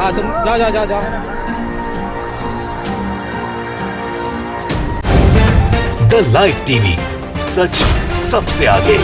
हाँ तुम जाओ जाओ जाओ जाओ। द लाइव टीवी, सच सबसे आगे।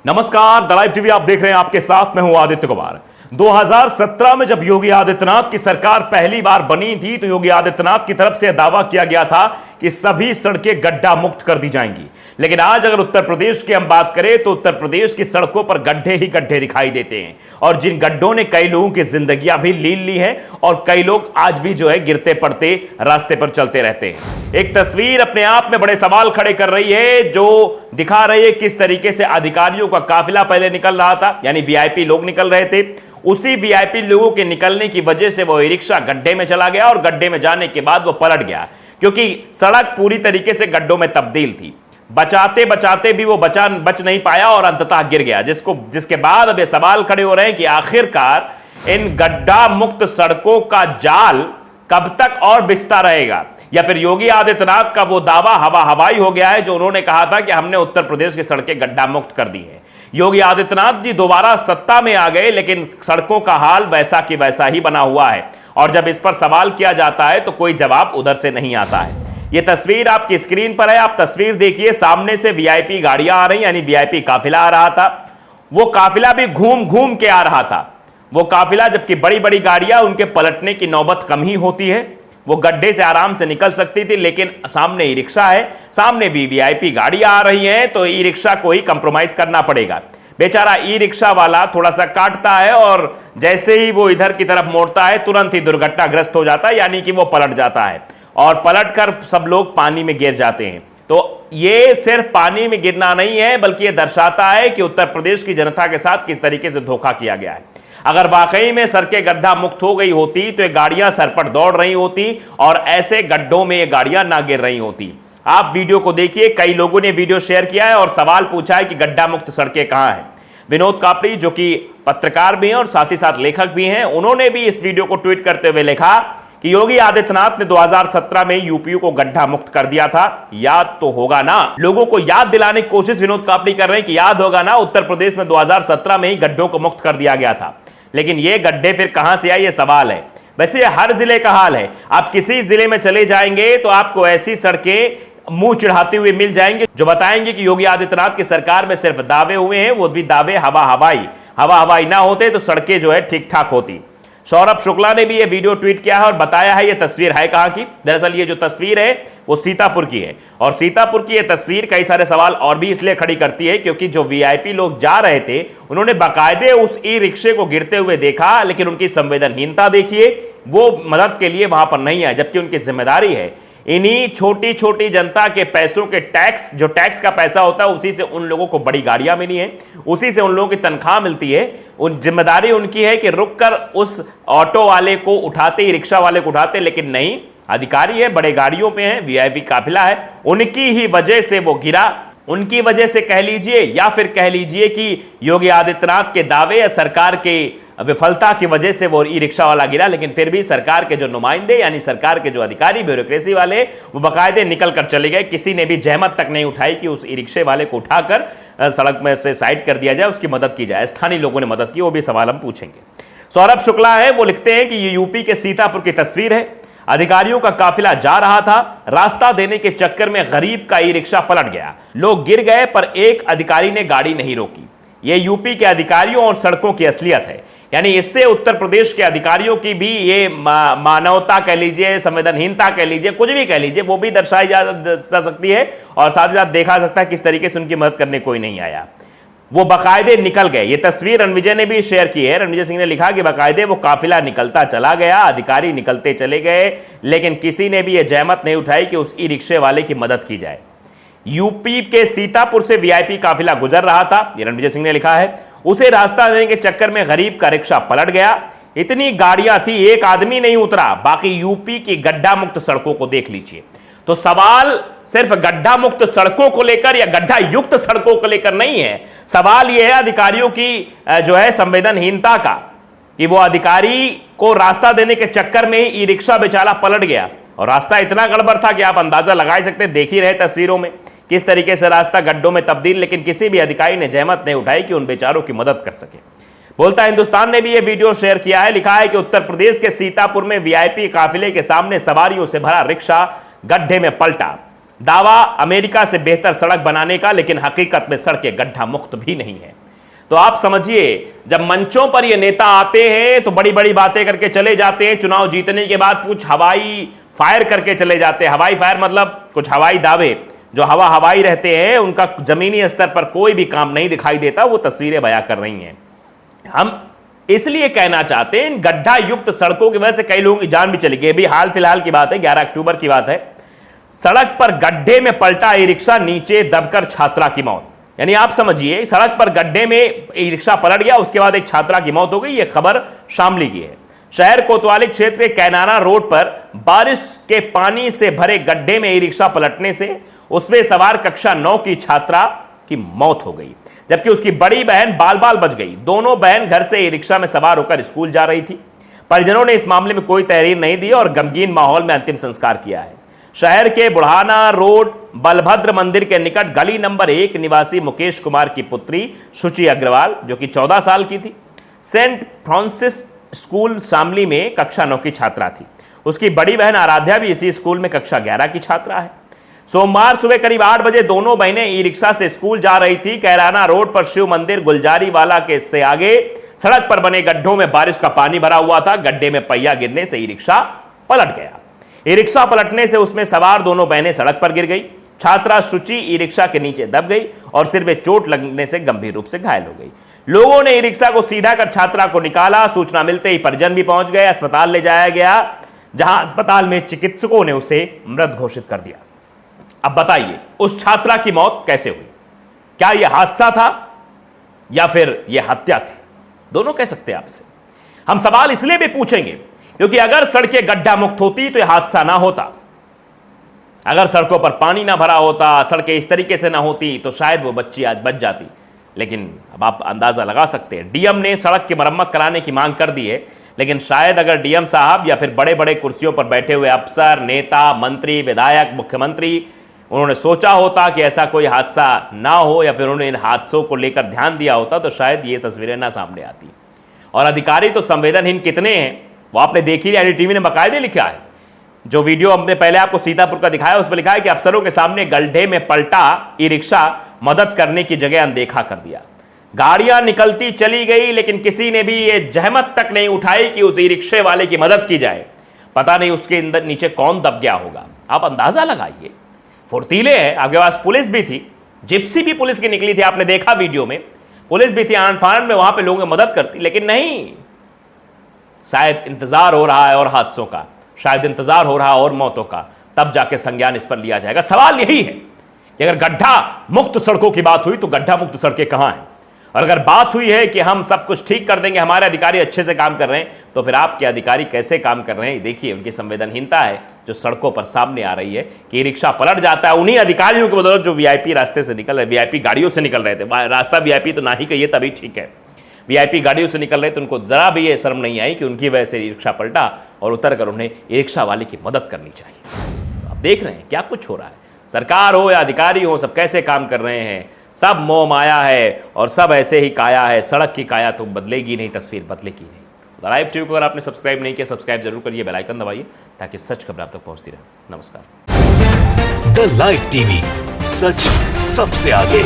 नमस्कार, द लाइव टीवी आप देख रहे हैं, आपके साथ मैं हूं आदित्य कुमार। 2017 में जब योगी आदित्यनाथ की सरकार पहली बार बनी थी तो योगी आदित्यनाथ की तरफ से दावा किया गया था कि सभी सड़कें गड्ढा मुक्त कर दी जाएंगी। लेकिन आज अगर उत्तर प्रदेश की हम बात करें तो उत्तर प्रदेश की सड़कों पर गड्ढे ही गड्ढे दिखाई देते हैं, और जिन गड्ढों ने कई लोगों की जिंदगियां भी लीन ली हैं और कई लोग आज भी जो है गिरते पड़ते रास्ते पर चलते रहते हैं। एक तस्वीर अपने आप में बड़े सवाल खड़े कर रही है, जो दिखा रही है किस तरीके से अधिकारियों का काफिला पहले निकल रहा था, यानी वीआईपी लोग निकल रहे थे। उसी वीआईपी लोगों के निकलने की वजह से वो ई रिक्शा गड्ढे में चला गया और गड्ढे में जाने के बाद वो पलट गया, क्योंकि सड़क पूरी तरीके से गड्ढों में तब्दील थी। बचाते बचाते भी वो बच नहीं पाया और अंततः गिर गया, जिसके बाद अब ये सवाल खड़े हो रहे हैं कि आखिरकार इन गड्ढा मुक्त सड़कों का जाल कब तक और बिछता रहेगा, या फिर योगी आदित्यनाथ का वो दावा हवा हवाई हो गया है जो उन्होंने कहा था कि हमने उत्तर प्रदेश की सड़कें गड्ढा मुक्त कर दी है। योगी आदित्यनाथ जी दोबारा सत्ता में आ गए, लेकिन सड़कों का हाल वैसा कि वैसा ही बना हुआ है, और जब इस पर सवाल किया जाता है तो कोई जवाब उधर से नहीं आता है। ये तस्वीर आपकी स्क्रीन पर है, आप तस्वीर देखिए। सामने से वीआईपी गाड़ियां आ रही, यानी वीआईपी काफिला आ रहा था। वो काफिला भी घूम घूम के आ रहा था। वो काफिला, जबकि बड़ी बड़ी गाड़ियां, उनके पलटने की नौबत कम ही होती है, वो गड्ढे से आराम से निकल सकती थी, लेकिन सामने ई रिक्शा है, सामने भी वीआईपी गाड़ियां आ रही हैं, तो ई रिक्शा को ही कंप्रोमाइज करना पड़ेगा। बेचारा ई रिक्शा वाला थोड़ा सा काटता है और जैसे ही वो इधर की तरफ मोड़ता है तुरंत ही दुर्घटनाग्रस्त हो जाता है, यानी कि वो पलट जाता है और पलटकर सब लोग पानी में गिर जाते हैं। तो ये सिर्फ पानी में गिरना नहीं है, बल्कि ये दर्शाता है कि उत्तर प्रदेश की जनता के साथ किस तरीके से धोखा किया गया है। अगर वाकई में सड़कें गड्ढा मुक्त हो गई होती तो ये गाड़ियां सर पर दौड़ रही होती और ऐसे गड्ढों में ये गाड़ियां ना गिर रही होती। आप वीडियो को देखिए, कई लोगों ने वीडियो शेयर किया है और सवाल पूछा है कि गड्ढा मुक्त सड़कें कहां हैं। विनोद कापड़ी, जो कि पत्रकार भी हैं और साथ ही साथ लेखक भी हैं, उन्होंने भी इस वीडियो को ट्वीट करते हुए लिखा कि योगी आदित्यनाथ ने 2017 में यूपी को गड्ढा मुक्त कर दिया था, याद तो होगा ना। लोगों को याद दिलाने की कोशिश विनोद कापड़ी कर रहे हैं कि याद होगा ना, उत्तर प्रदेश में 2017 में ही गड्ढों को मुक्त कर दिया गया था। लेकिन ये गड्ढे फिर कहां से आए, ये सवाल है। वैसे ये हर जिले का हाल है। आप किसी जिले में चले जाएंगे तो आपको ऐसी सड़कें मुंह चिढ़ाते हुए मिल जाएंगे जो बताएंगे कि योगी आदित्यनाथ की सरकार में सिर्फ दावे हुए हैं, वो भी दावे हवा हवाई ना होते तो सड़कें जो है ठीक ठाक होती। सौरभ शुक्ला ने भी ये वीडियो ट्वीट किया है और बताया है ये तस्वीर है कहां की। दरअसल ये जो तस्वीर है वो सीतापुर की है, और सीतापुर की ये तस्वीर कई सारे सवाल और भी इसलिए खड़ी करती है क्योंकि जो वीआईपी लोग जा रहे थे उन्होंने बाकायदे उस ई रिक्शे को गिरते हुए देखा, लेकिन उनकी संवेदनहीनता देखिए, वो मदद के लिए वहां पर नहीं है, जबकि उनकी जिम्मेदारी है। इन्हीं छोटी छोटी जनता के पैसों के टैक्स, जो टैक्स का पैसा होता है, उसी से उन लोगों को बड़ी गाड़ियां मिली हैं, उसी से उन लोगों की तनख्वाह मिलती है। उन जिम्मेदारी उनकी है कि रुककर उस ऑटो वाले को उठाते, ई रिक्शा वाले को उठाते, लेकिन नहीं, अधिकारी है, बड़े गाड़ियों पे हैं, वीआईपी काफिला है, उनकी ही वजह से वो गिरा। उनकी वजह से कह लीजिए या फिर कह लीजिए कि योगी आदित्यनाथ के दावे या सरकार के विफलता की वजह से वो ई रिक्शा वाला गिरा। लेकिन फिर भी सरकार के जो नुमाइंदे, यानी सरकार के जो अधिकारी, ब्यूरोक्रेसी वाले, वो बाकायदे निकल कर चले गए। किसी ने भी जहमत तक नहीं उठाई कि उस ई रिक्शे वाले को उठाकर सड़क में से साइड कर दिया जाए, उसकी मदद की जाए। स्थानीय लोगों ने मदद की, वो भी सवाल हम पूछेंगे। सौरभ शुक्ला है, वो लिखते हैं कि ये यूपी के सीतापुर की तस्वीर है। अधिकारियों का काफिला जा रहा था, रास्ता देने के चक्कर में गरीब का ई रिक्शा पलट गया, लोग गिर गए, पर एक अधिकारी ने गाड़ी नहीं रोकी। ये यूपी के अधिकारियों और सड़कों की असलियत है। यानी इससे उत्तर प्रदेश के अधिकारियों की भी ये मानवता कह लीजिए, संवेदनहीनता कह लीजिए, कुछ भी कह लीजिए, वो भी दर्शाई जा सकती है, और साथ ही साथ देखा सकता है किस तरीके से उनकी मदद करने कोई नहीं आया। वो बाकायदे निकल गए। ये तस्वीर रणविजय ने भी शेयर की है। रणविजय सिंह ने लिखा कि बाकायदे वो काफिला निकलता चला गया, अधिकारी निकलते चले गए, लेकिन किसी ने भी ये जहमत नहीं उठाई कि उस ई रिक्शे वाले की मदद की जाए। यूपी के सीतापुर से वीआईपी काफिला गुजर रहा था, ये रणविजय सिंह ने लिखा है, उसे रास्ता देने के चक्कर में गरीब का रिक्शा पलट गया। इतनी गाड़ियां थी, एक आदमी नहीं उतरा। बाकी यूपी की गड्ढा मुक्त सड़कों को देख लीजिए। तो सवाल सिर्फ गड्ढा मुक्त सड़कों को लेकर या गड्ढा युक्त सड़कों को लेकर नहीं है, सवाल यह है अधिकारियों की जो है संवेदनहीनता का, कि वो अधिकारी को रास्ता देने के चक्कर में ही ई रिक्शा बेचारा पलट गया, और रास्ता इतना गड़बड़ था कि आप अंदाजा लगा सकते, देख ही रहे तस्वीरों में किस तरीके से रास्ता गड्ढों में तब्दील, लेकिन किसी भी अधिकारी ने जहमत नहीं उठाई कि उन बेचारों की मदद कर सके। बोलता हिंदुस्तान ने भी यह वीडियो शेयर किया है। लिखा है कि उत्तर प्रदेश के सीतापुर में वीआईपी काफिले के सामने सवारियों से भरा रिक्शा गड्ढे में पलटा। दावा अमेरिका से बेहतर सड़क बनाने का, लेकिन हकीकत में सड़कें गड्ढा मुक्त भी नहीं है। तो आप समझिए, जब मंचों पर ये नेता आते हैं तो बड़ी बड़ी बातें करके चले जाते हैं, चुनाव जीतने के बाद कुछ हवाई फायर करके चले जाते हैं। हवाई फायर मतलब कुछ हवाई दावे जो हवाई रहते हैं, उनका जमीनी स्तर पर कोई भी काम नहीं दिखाई देता। वो तस्वीरें बयां कर रही हैं। हम इसलिए कहना चाहते हैं, इन गड्ढा युक्त सड़कों की वजह से कई लोगों की जान भी चली गई। अभी हाल फिलहाल की बात है, 11 अक्टूबर की बात है, सड़क पर गड्ढे में पलटा ई रिक्शा, नीचे दबकर छात्रा की मौत। यानी आप समझिए, सड़क पर गड्ढे में ई रिक्शा पलट गया, उसके बाद एक छात्रा की मौत हो गई। यह खबर शामली की है। शहर कोतवाली क्षेत्र के कैनाना रोड पर बारिश के पानी से भरे गड्ढे में ई रिक्शा पलटने से उसमें सवार कक्षा 9 की छात्रा की मौत हो गई, जबकि उसकी बड़ी बहन बाल बाल बच गई। दोनों बहन घर से ई रिक्शा में सवार होकर स्कूल जा रही थी। परिजनों ने इस मामले में कोई तहरीर नहीं दी और गमगीन माहौल में अंतिम संस्कार किया है। शहर के बुढ़ाना रोड बलभद्र मंदिर के निकट गली नंबर 1 निवासी मुकेश कुमार की पुत्री शुचि अग्रवाल, जो कि 14 साल की थी, सेंट फ्रांसिस स्कूल शामली में कक्षा 9 की छात्रा थी। उसकी बड़ी बहन आराध्या भी इसी स्कूल में कक्षा 11 की छात्रा है। सोमवार सुबह करीब 8 बजे दोनों बहनें ई रिक्शा से स्कूल जा रही थी। कैराना रोड पर शिव मंदिर गुलजारी वाला के से आगे सड़क पर बने गड्ढों में बारिश का पानी भरा हुआ था। गड्ढे में पहिया गिरने से ई रिक्शा पलट गया। ई रिक्शा पलटने से उसमें सवार दोनों बहनें सड़क पर गिर गई। छात्रा शुचि ई रिक्शा के नीचे दब गई और सिर में चोट लगने से गंभीर रूप से घायल हो गई। लोगों ने ई रिक्शा को सीधा कर छात्रा को निकाला। सूचना मिलते ही परिजन भी पहुंच गए। अस्पताल ले जाया गया, जहां अस्पताल में चिकित्सकों ने उसे मृत घोषित कर दिया। अब बताइए, उस छात्रा की मौत कैसे हुई? क्या यह हादसा था या फिर यह हत्या थी? दोनों कह सकते हैं आपसे। हम सवाल इसलिए भी पूछेंगे क्योंकि अगर सड़कें गड्ढा मुक्त होती तो यह हादसा ना होता। अगर सड़कों पर पानी ना भरा होता, सड़कें इस तरीके से ना होती, तो शायद वो बच्ची आज बच जाती। लेकिन अब आप अंदाजा लगा सकते हैं, डीएम ने सड़क की मरम्मत कराने की मांग कर दी है, लेकिन शायद अगर डीएम साहब या फिर बड़े बड़े कुर्सियों पर बैठे हुए अफसर, नेता, मंत्री, विधायक, मुख्यमंत्री, उन्होंने सोचा होता कि ऐसा कोई हादसा ना हो या फिर उन्होंने इन हादसों को लेकर ध्यान दिया होता, तो शायद ये तस्वीरें ना सामने आती। और अधिकारी तो संवेदनहीन कितने हैं वो आपने देखी। एनडीटीवी ने बाकायदे लिखा है। जो वीडियो हमने पहले आपको सीतापुर का दिखाया, उसमें लिखा है कि अफसरों के सामने गड्ढे में पलटा ई रिक्शा मदद करने की जगह अनदेखा कर दिया। गाड़ियां निकलती चली गई, लेकिन किसी ने भी ये जहमत तक नहीं उठाई कि उस ई रिक्शे वाले की मदद की जाए। पता नहीं उसके अंदर नीचे कौन दब गया होगा। आप अंदाजा लगाइए। फुर्तीले हैं, आपके पास पुलिस भी थी, जिप्सी भी पुलिस की निकली थी, आपने देखा वीडियो में, पुलिस भी थी आन फान में, वहां पे लोगों की मदद करती, लेकिन नहीं। शायद इंतजार हो रहा है और हादसों का, शायद इंतजार हो रहा और मौतों का, तब जाके संज्ञान इस पर लिया जाएगा। सवाल यही है कि अगर गड्ढा मुक्त सड़कों की बात हुई तो गड्ढा मुक्त सड़कें कहां हैं? और अगर बात हुई है कि हम सब कुछ ठीक कर देंगे, हमारे अधिकारी अच्छे से काम कर रहे हैं, तो फिर आपके अधिकारी कैसे काम कर रहे हैं? देखिए, उनकी संवेदनहीनता है जो सड़कों पर सामने आ रही है कि रिक्शा पलट जाता है उन्हीं अधिकारियों की बदौलत जो वीआईपी रास्ते से निकल रहे, वीआईपी गाड़ियों से निकल रहे थे। रास्ता वीआईपी तो ना ही कहिए तभी ठीक है, वीआईपी गाड़ियों से निकल रहे तो उनको जरा भी ये शर्म नहीं आई कि उनकी वजह से रिक्शा पलटा और उतर कर उन्हें रिक्शा वाले की मदद करनी चाहिए। आप देख रहे हैं क्या कुछ हो रहा है। सरकार हो या अधिकारी हो, सब कैसे काम कर रहे हैं। सब मोह माया है और सब ऐसे ही काया है। सड़क की काया तो बदलेगी नहीं, तस्वीर बदलेगी नहीं। लाइव टीवी को अगर आपने सब्सक्राइब नहीं किया, सब्सक्राइब जरूर करिए, बेल आइकन दबाइए ताकि सच खबर आप तक पहुंचती रहे। नमस्कार। द लाइव टीवी, सच सबसे आगे।